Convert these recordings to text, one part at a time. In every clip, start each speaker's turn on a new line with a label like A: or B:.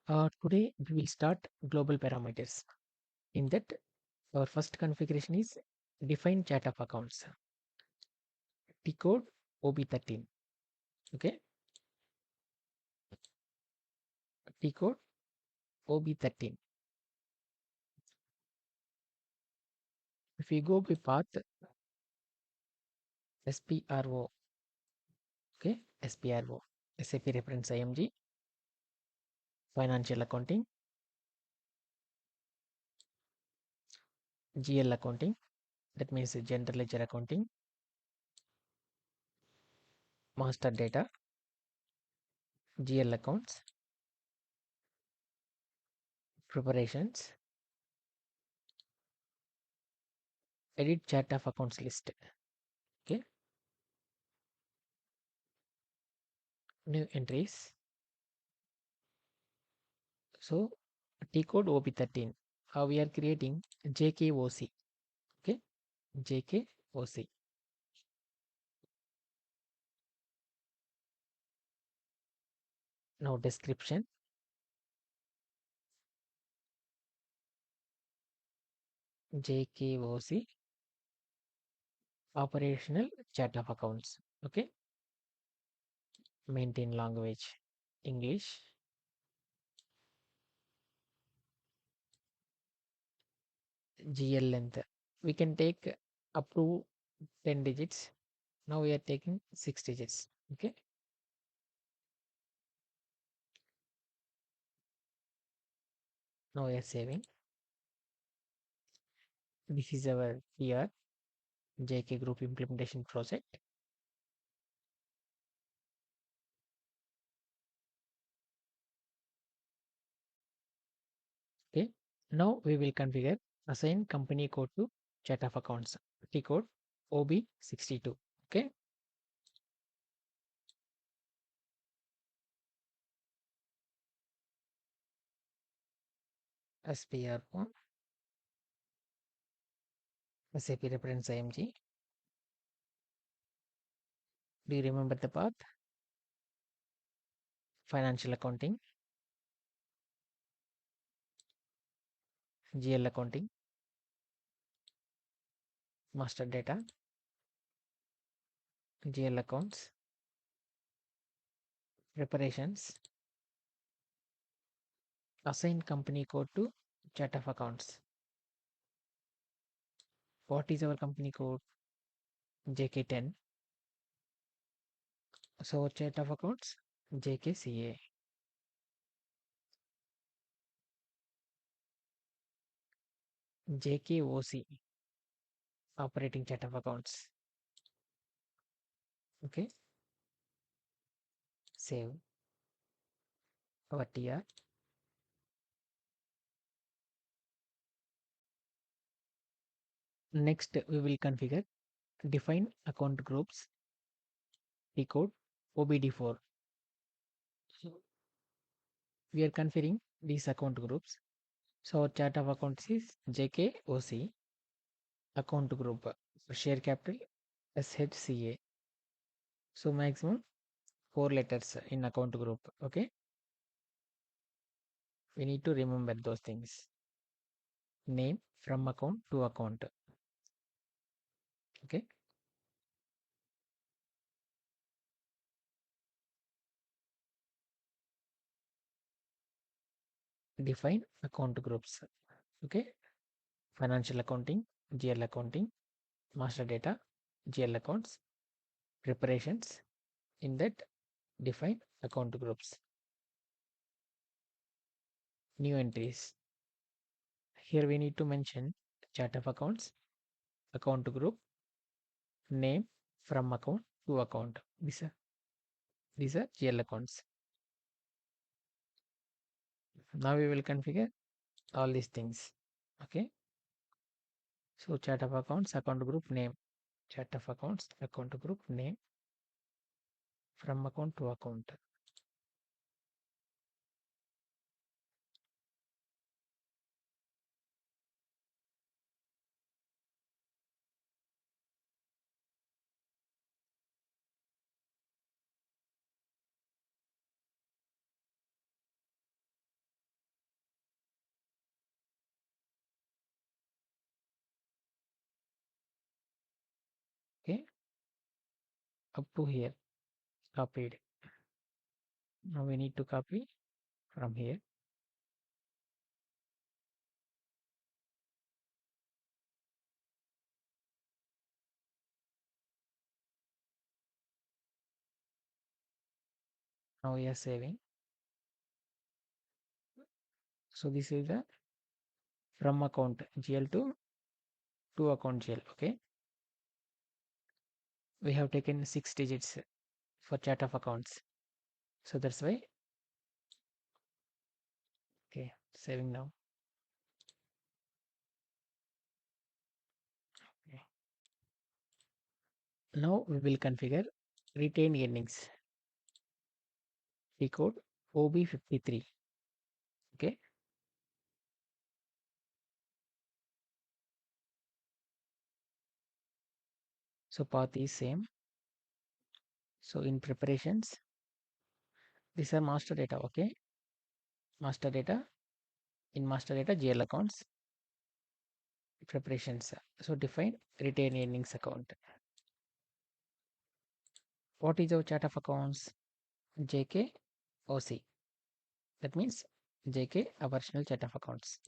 A: Today we will start global parameters. In that, our first configuration is define chart of accounts. T code OB13. Okay, T code OB13. If we go by path SPRO, okay, SPRO, SAP reference IMG, financial accounting, GL accounting, that means general ledger accounting, master data, GL accounts, preparations, edit chart of accounts list. Okay, new entries. So T code OB13. How we are creating JKOC. Okay, JKOC. Now description. JKOC operational chart of accounts. Okay, maintain language English. GL length. We can take up to 10 digits. Now we are taking 6 digits. Okay. Now we are saving. This is our PR JK group implementation project. Okay. Now we will configure assign company code to chart of accounts. T code OB62. Okay. SPR1 SAP reference IMG. Do you remember the path? Financial accounting, GL accounting, master data, GL accounts, preparations, assign company code to chart of accounts. What is our company code? JK10. So chart of accounts JKCA. JKOC operating chart of accounts. Okay, save our TR. Next we will configure define account groups T code OBD4. So we are configuring these account groups. So our chart of accounts is JKOC account group share capital SHCA. So maximum 4 letters in account group. Okay, we need to remember those things. Name from account to account. Okay, define account groups. Okay, financial accounting, GL accounting, master data, GL accounts, preparations. In that, define account groups. New entries. Here we need to mention chart of accounts, account group, name from account to account. These are GL accounts. Now we will configure all these things. Okay. So chart of accounts, account group name, chart of accounts, account group name from account to account. up to here, copied. Now we need to copy from here. Now we are saving. So this is the from account GL to account GL. Okay. We have taken 6 digits for chart of accounts. So that's why. Okay. Saving now. Okay. Now we will configure retained earnings. P code OB53. Okay. So path is same. So in preparations, these are master data. Okay. Master data. In master data GL accounts preparations. So define retained earnings account. What is our chart of accounts? JK OC. That means JK operational chart of accounts.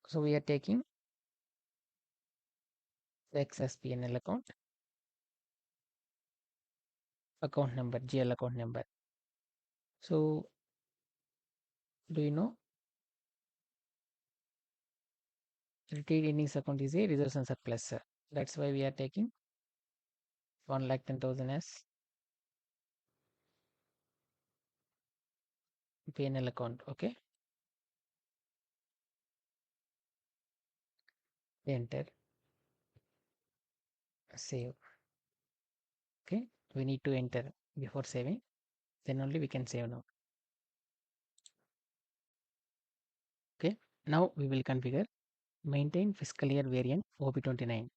A: So we are taking the excess PNL account number, GL account number. So do you know retained earnings account is a reserves and surplus. That's why we are taking 1,10,000 as PNL account. Okay. Enter. Save. Okay. We need to enter before saving. Then only we can save now. Okay. Now we will configure maintain fiscal year variant OB29.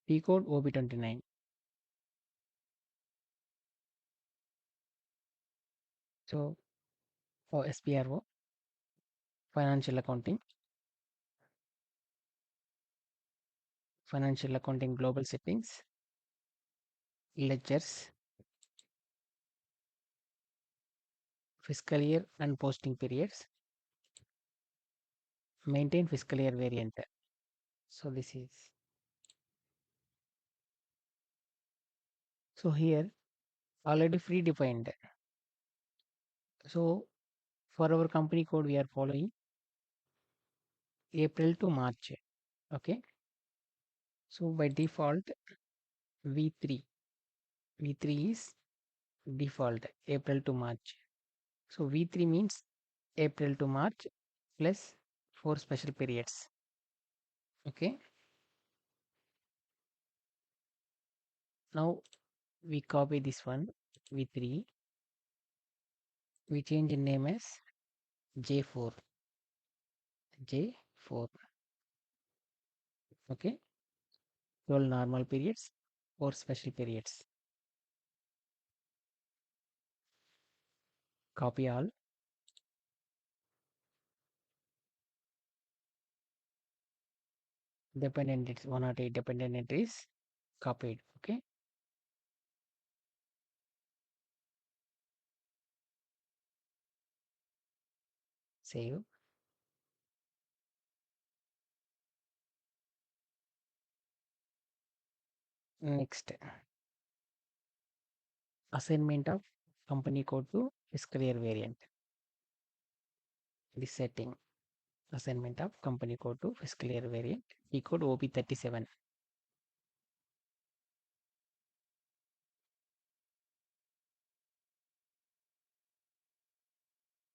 A: P code OB29. So for SPRO, financial accounting global settings, ledgers, fiscal year and posting periods, maintain fiscal year variant. So this is, so here already predefined. So for our company code, we are following April to March. Okay. So by default, V3 is default April to March. So V3 means April to March plus 4 special periods. Okay. Now we copy this one V3. We change in name as J4. J4. Okay. 12 normal periods, 4 special periods. Copy all. Dependent entries, 108 dependent entries copied. Okay. Save. Next, assignment of company code to fiscal year variant. This setting, assignment of company code to fiscal year variant. P code OB37.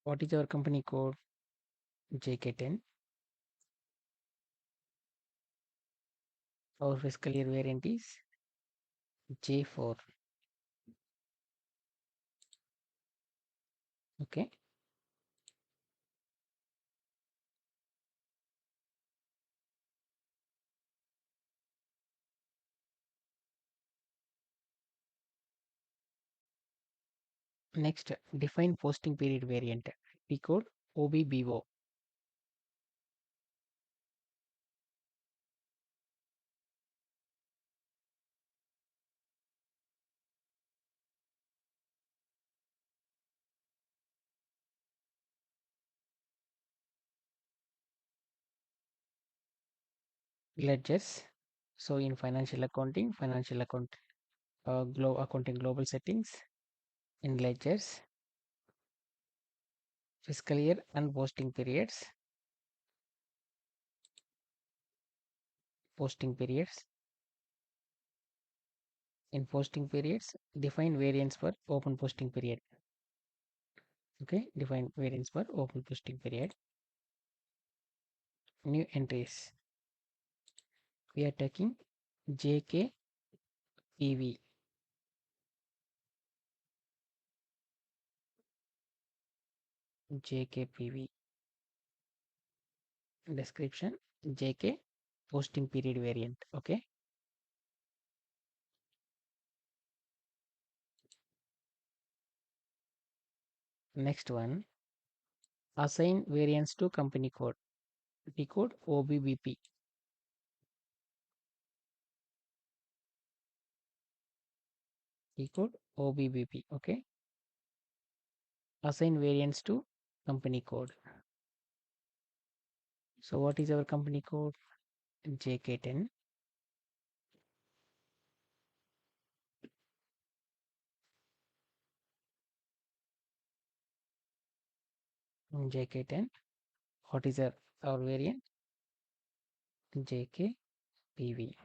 A: What is our company code? JK10. Our fiscal year variant is J4. Okay. Next, define posting period variant. P code OBBO. ledgers. So in financial accounting, accounting global settings, in ledgers, fiscal year and posting periods. In posting periods, define variance for open posting period. Okay, define variance for open posting period. New entries. We are taking JKPV. JKPV. Description JK posting period variant. Okay. Next one, assign variance to company code. P code OBBP. P code OBBP. Okay. Assign variance to company code. So what is our company code? JK10. JK10. What is our variant? JKPV.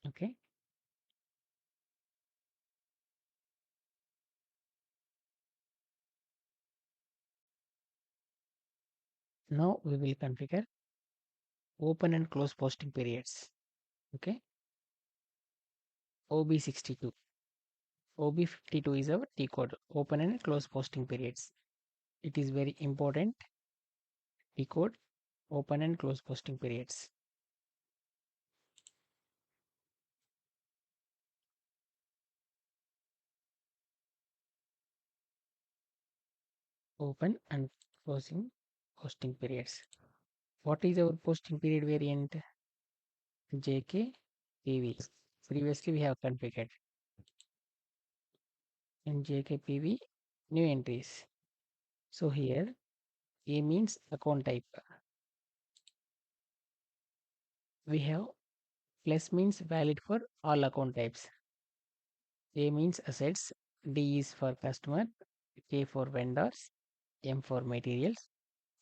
A: Okay. Now we will configure open and close posting periods. Okay. OB62. OB52 is our T code, open and close posting periods. It is very important. T code, open and close posting periods. Open and closing posting periods. What is our posting period variant? JKPV. Previously we have configured. In JKPV, new entries. So here A means account type. We have plus means valid for all account types. A means assets, D is for customer, K for vendors, M for materials,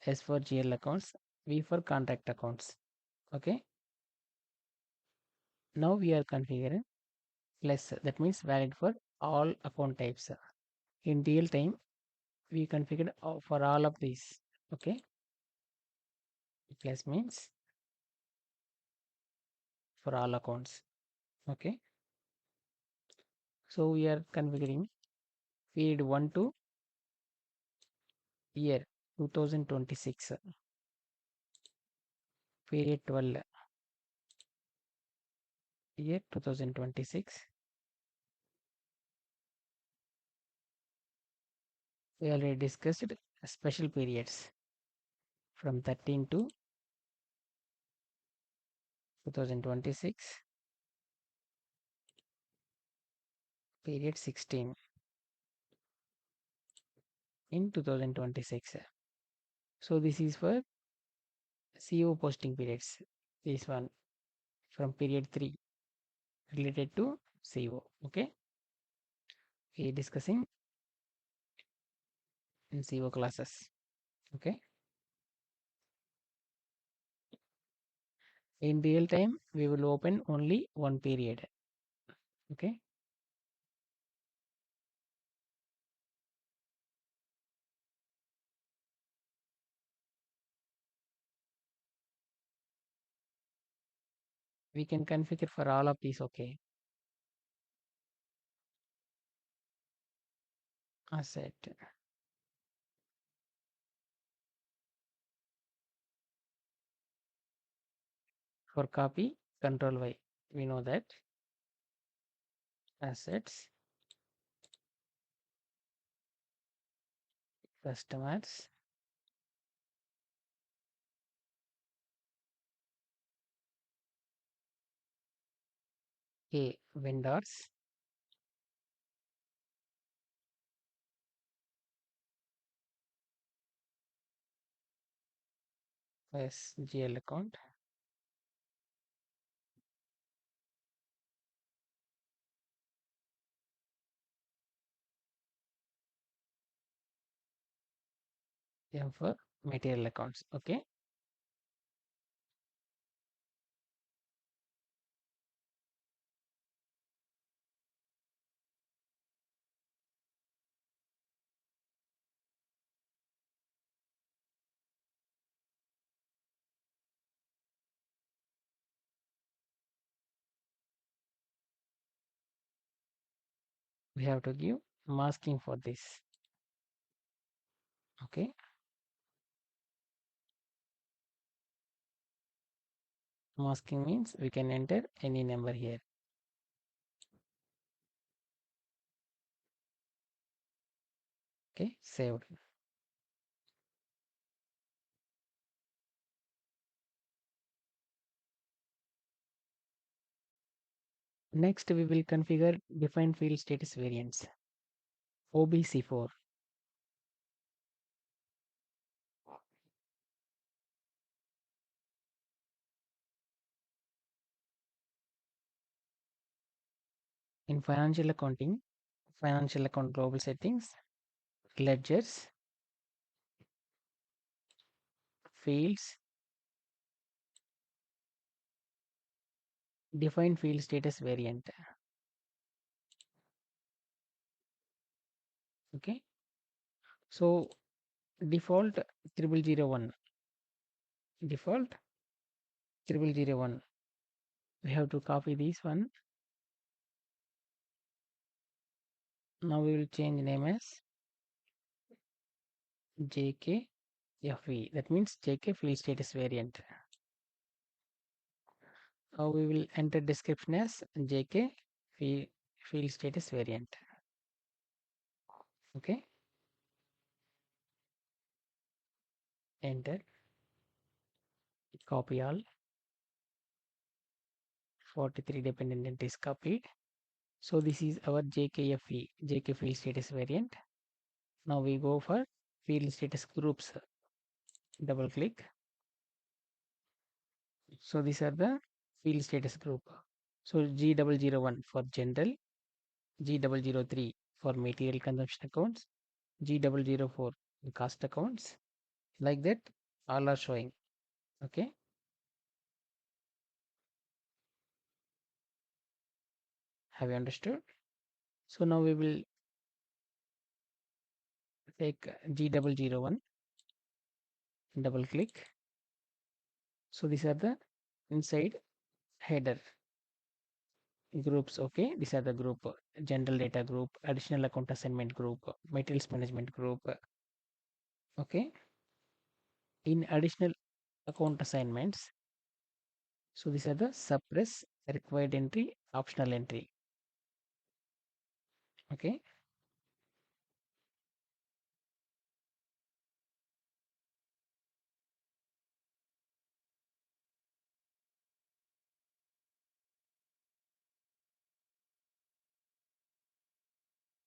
A: S for GL accounts, V for contract accounts. Okay. Now we are configuring plus, that means valid for all account types. In real time, we configured for all of these. Okay. Plus means for all accounts. Okay. So we are configuring period 1 to year 2026, period 12 year 2026. We already discussed special periods from 13 to 2026, period 16 in 2026. So this is for CO posting periods. This one from period 3 related to CO. Okay. We are discussing in CO classes. Okay. In real time, we will open only one period. Okay. We can configure for all of these. Okay. Asset. For copy, Control Y. We know that. Assets, customers, K, vendors, as GL account. M for material accounts. Okay. We have to give masking for this. Okay. Masking means we can enter any number here. Okay, saved. Next, we will configure define field status variants. OBC4. In financial accounting, financial account global settings, ledgers, fields, define field status variant. Okay. So default 0001. Default 0001. We have to copy this one. Now we will change name as JKFE. That means JK field status variant. Now we will enter description as JK field status variant. Okay. Enter. Copy all. 43 dependent entries copied. So this is our JKFE, JK field status variant. Now we go for field status groups. Double click. So these are the field status group. So G001 for general, G003 for material consumption accounts, G004 cost accounts. Like that, all are showing. Okay. Have you understood? So now we will take G001, double click. So these are the inside header groups. Okay, these are the group: general data group, additional account assignment group, materials management group. Okay, in additional account assignments, so these are the suppress, required entry, optional entry. Okay,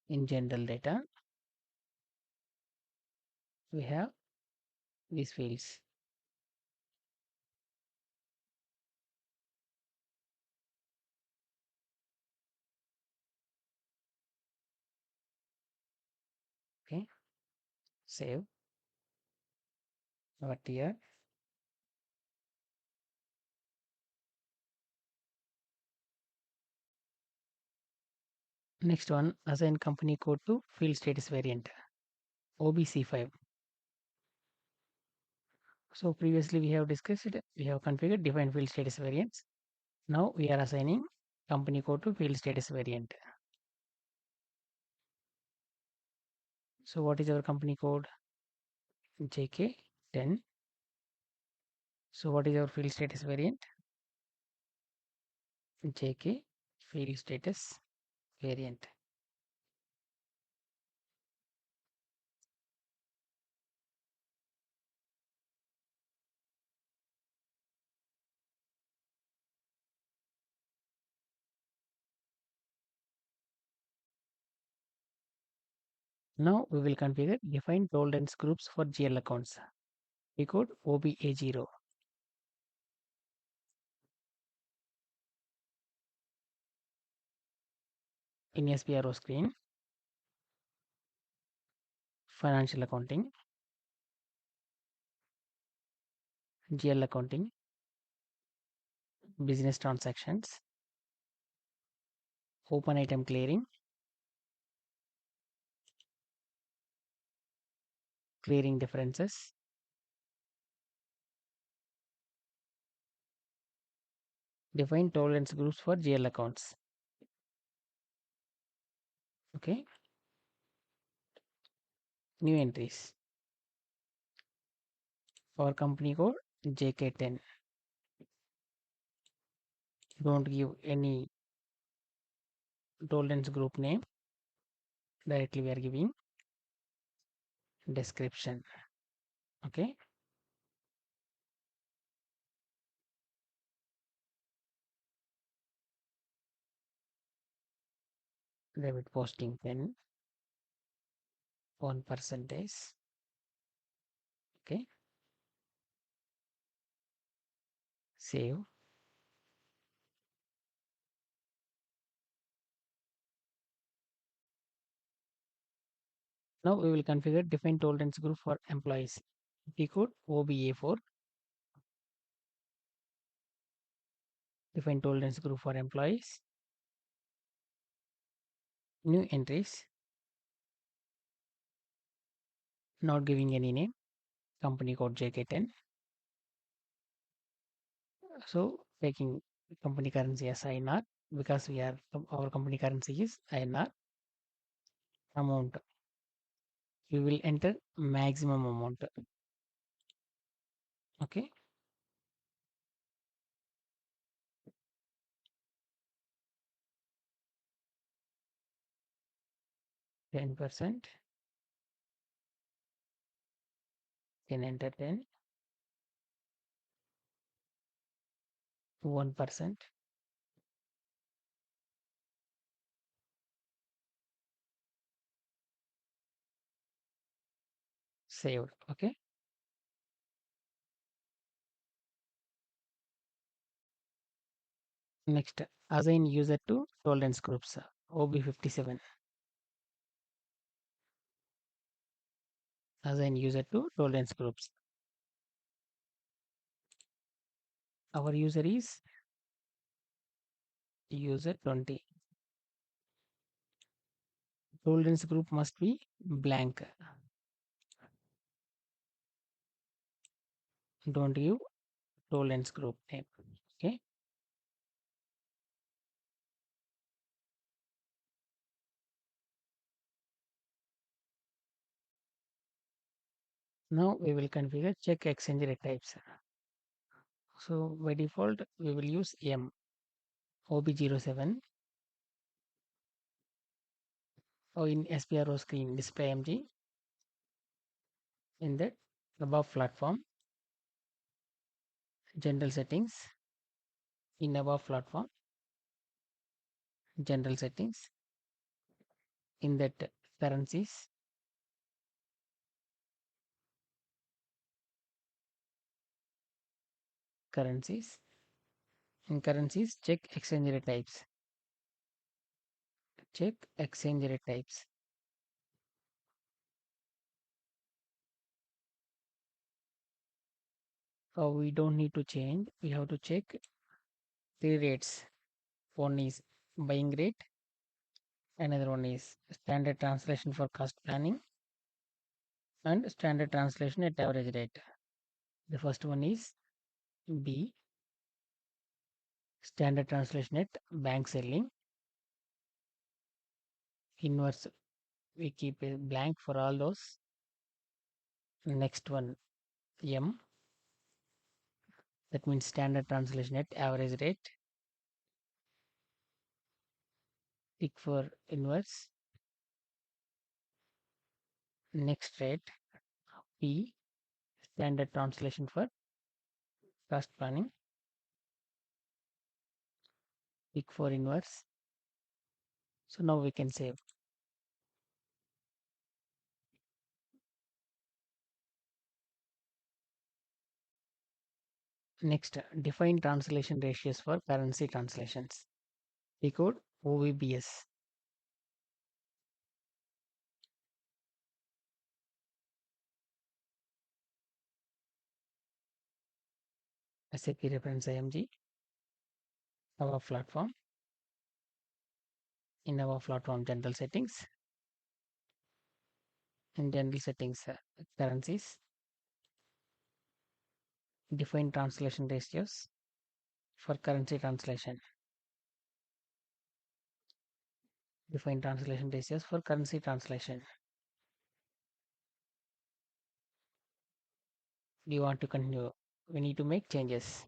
A: in general data we have these fields. Okay, save our here. Next one, assign company code to field status variant, OBC5. So previously we have discussed it, we have configured define field status variants. Now we are assigning company code to field status variant. So what is our company code? JK10. So what is our field status variant? JK field status variant. Now we will configure define tolerance groups for GL accounts. We code OBA0. in SPRO screen, financial accounting, GL accounting, business transactions, open item clearing, clearing differences, define tolerance groups for GL accounts. Okay, new entries for company code JK10. Don't give any tolerance group name, directly we are giving description. Okay, debit posting 10, 1%. Okay, save. Now we will configure define tolerance group for employees. P code OBA4. Define tolerance group for employees. New entries. Not giving any name. Company code JK10. So taking company currency as INR because we are our company currency is INR. Amount. We will enter maximum amount. Okay. 10%. Can enter 10. 1%. Saved. Okay. Next, assign user to tolerance groups. OB57. Assign user to tolerance groups. Our user is user 20. Tolerance group must be blank. Don't give tolerance group name. Okay. Now we will configure check exchange rate types. So by default we will use M. OB07. Or in SPRO screen display MG. In that above platform, general settings. In above platform, general settings. In that currencies. Currencies. In currencies, check exchange rate types. Check exchange rate types. We don't need to change. We have to check three rates. One is buying rate. Another one is standard translation for cost planning. And standard translation at average rate. The first one is B. Standard translation at bank selling. Inverse, we keep a blank for all those. Next one, M. That means standard translation at average rate. Tick for inverse. Next rate, P. Standard translation for cost planning. Tick for inverse. So now we can save. Next, define translation ratios for currency translations. P code OVBS. SAP reference IMG, our platform. In our platform general settings, in general settings currencies, define translation ratios for currency translation. Define translation ratios for currency translation. Do you want to continue? We need to make changes.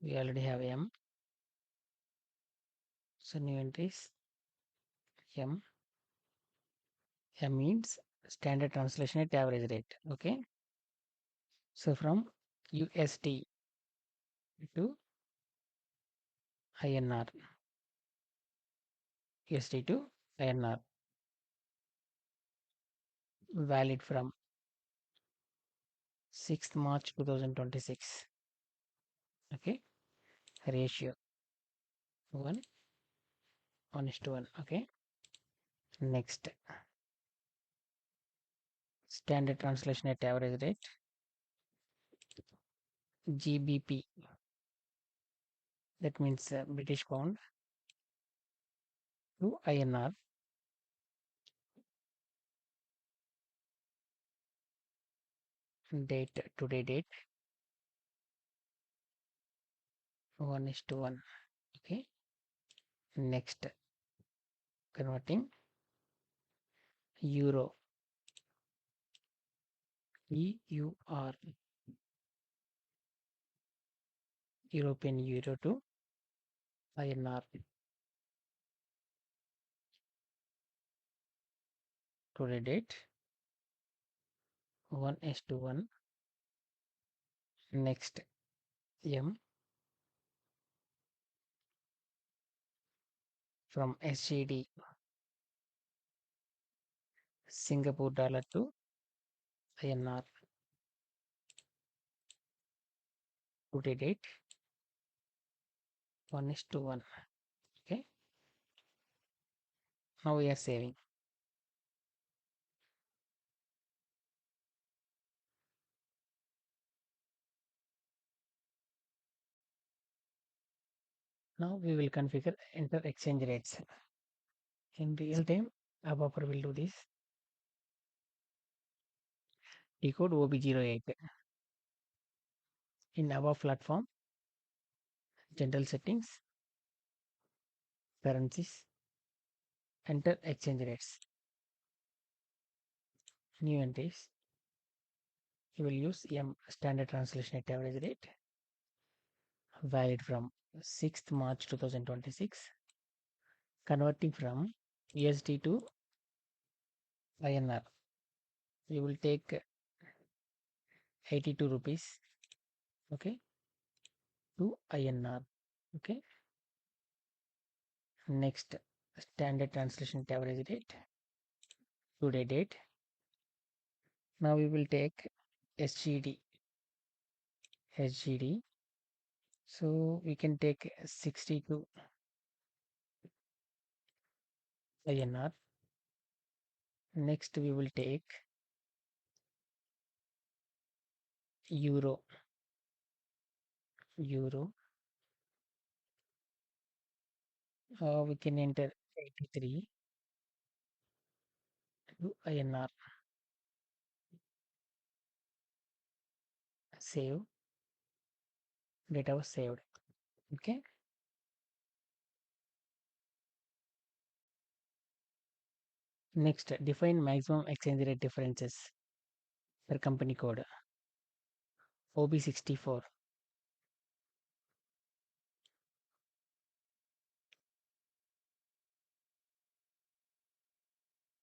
A: We already have M. So new entries M. M means standard translation at average rate. Okay. So from USD to INR. USD to INR. Valid from 6th March 2026. Okay. Ratio 1 1:1. Okay. Next, standard translation at average rate GBP, that means British pound to INR. Date, today date 1:1. Okay. Next, converting euro EUR, European euro to INR. Today date 1:1. Next, M from SGD Singapore dollar to INR. Today date 1:1. Okay. Now we are saving. Now we will configure enter exchange rates. In real time, ABAP will do this. Decode OB08. In our platform, general settings, currencies, enter exchange rates. New entries. You will use M standard translation at average rate, valid from 6th March 2026, converting from USD to INR. You will take 82 rupees, okay, to INR. Okay. Next, standard translation at average rate, today date. Now we will take SGD. So we can take 62 INR. Next we will take euro. We can enter 83 to INR. Save. Data was saved. Okay. Next, define maximum exchange rate differences per company code. OB64.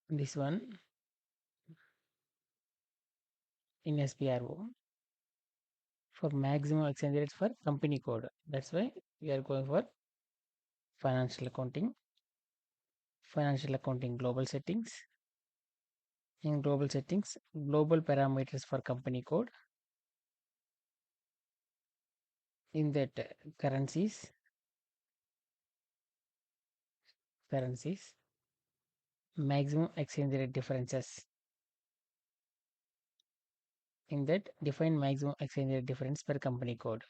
A: This one in SPRO for maximum exchange rates for company code. That's why we are going for financial accounting. Financial accounting global settings. In global settings, global parameters for company code. In that currencies, currencies, maximum exchange rate differences. In that, define maximum exchange rate difference per company code.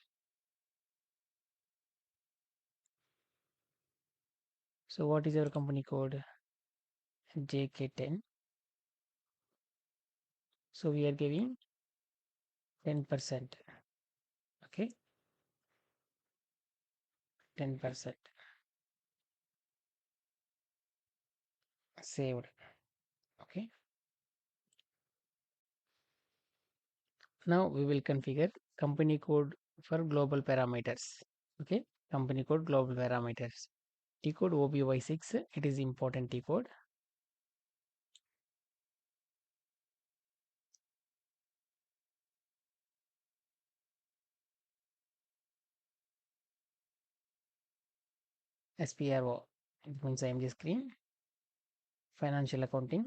A: So what is our company code? JK10. So we are giving 10%. Okay, 10%. Saved. Okay. Now we will configure company code for global parameters. Okay, company code global parameters. T code OBY6, it is important T code. SPRO, it means IMG screen. Financial accounting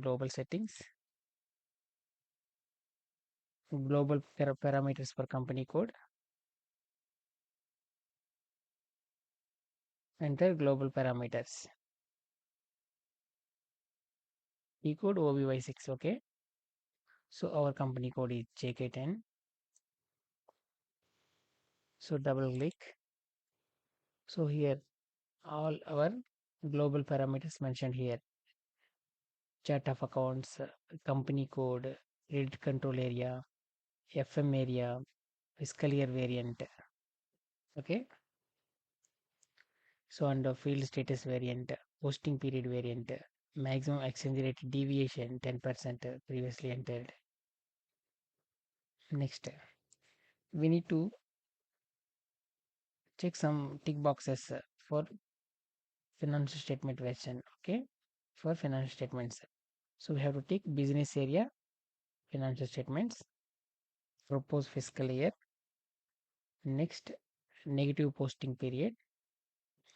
A: global settings, global parameters for company code, enter global parameters. T code OBY6. Okay, so our company code is JK10. So double click. So here all our global parameters mentioned here: chart of accounts, company code, credit control area, FM area, fiscal year variant. Okay, so under field status variant, posting period variant, maximum exchange rate deviation 10% previously entered. Next, we need to check some tick boxes for financial statement version. Okay, for financial statements, so we have to tick business area, financial statements, propose fiscal year. Next, negative posting period,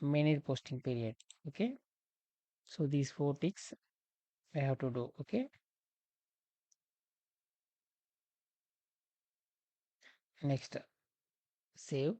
A: manage posting period. Okay, so these 4 ticks I have to do. Okay, next, save.